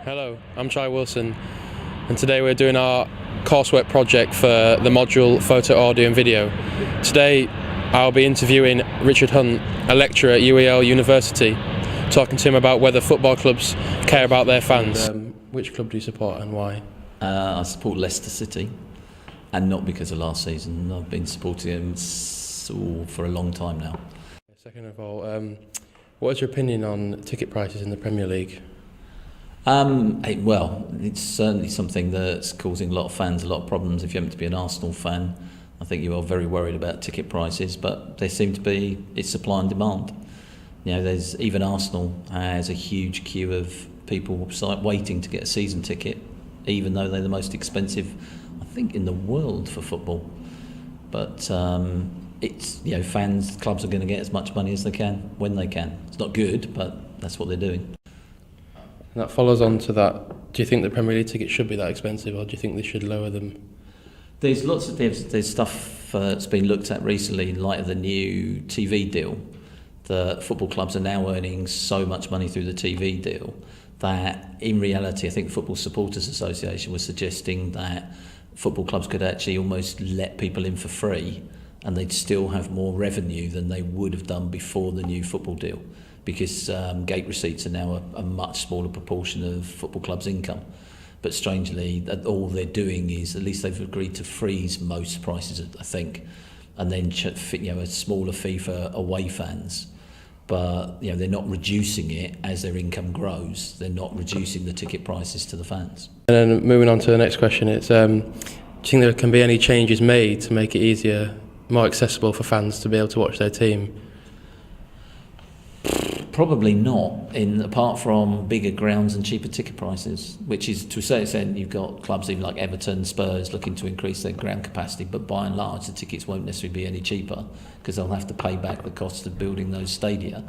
Hello, I'm Chai Wilson, and today we're doing our coursework project for the module Photo, Audio and Video. Today I'll be interviewing Richard Hunt, a lecturer at UEL University, talking to him about whether football clubs care about their fans. Which club do you support and why? I support Leicester City, and not because of last season. I've been supporting them for a long time now. Second of all, what is your opinion on ticket prices in the Premier League? Well, it's certainly something that's causing a lot of fans a lot of problems. If you happen to be an Arsenal fan, I think you are very worried about ticket prices, but they seem to be, it's supply and demand. You know, even Arsenal has a huge queue of people waiting to get a season ticket, even though they're the most expensive, I think, in the world for football. But it's, you know, clubs are going to get as much money as they can when they can. It's not good, but that's what they're doing. And that follows on to that. Do you think the Premier League tickets should be that expensive, or do you think they should lower them? There's stuff that's been looked at recently in light of the new TV deal. The football clubs are now earning so much money through the TV deal that in reality I think Football Supporters Association was suggesting that football clubs could actually almost let people in for free and they'd still have more revenue than they would have done before the new football deal, because gate receipts are now a much smaller proportion of football clubs' income. But strangely, all they're doing is, at least they've agreed to freeze most prices, I think, and then a smaller fee for away fans. But they're not reducing it as their income grows. They're not reducing the ticket prices to the fans. And then moving on to the next question, it's do you think there can be any changes made to make it easier, more accessible for fans to be able to watch their team? Probably not, apart from bigger grounds and cheaper ticket prices, which is, to a certain extent, you've got clubs even like Everton, Spurs looking to increase their ground capacity, but by and large the tickets won't necessarily be any cheaper because they'll have to pay back the cost of building those stadia.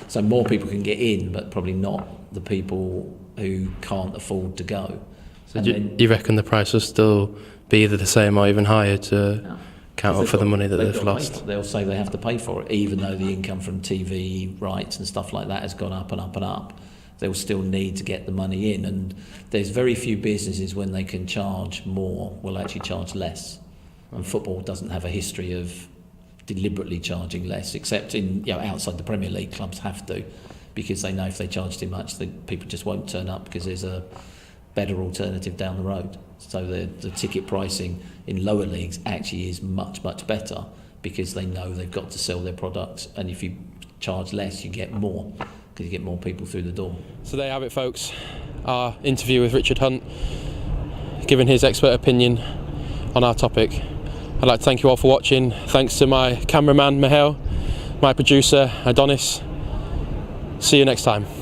So more people can get in, but probably not the people who can't afford to go. So do you reckon the price will still be either the same or even higher to count up for the money that they've lost? They'll say they have to pay for it, even though the income from TV rights and stuff like that has gone up and up and up. They'll still need to get the money in, and there's very few businesses when they can charge more will actually charge less. And football doesn't have a history of deliberately charging less, except in outside the Premier League, clubs have to, because they know if they charge too much, people just won't turn up because there's a better alternative down the road. So the ticket pricing in lower leagues actually is much, much better because they know they've got to sell their products, and if you charge less you get more because you get more people through the door. So there you have it, folks, our interview with Richard Hunt, giving his expert opinion on our topic. I'd like to thank you all for watching. Thanks to my cameraman Mihail, my producer Adonis. See you next time.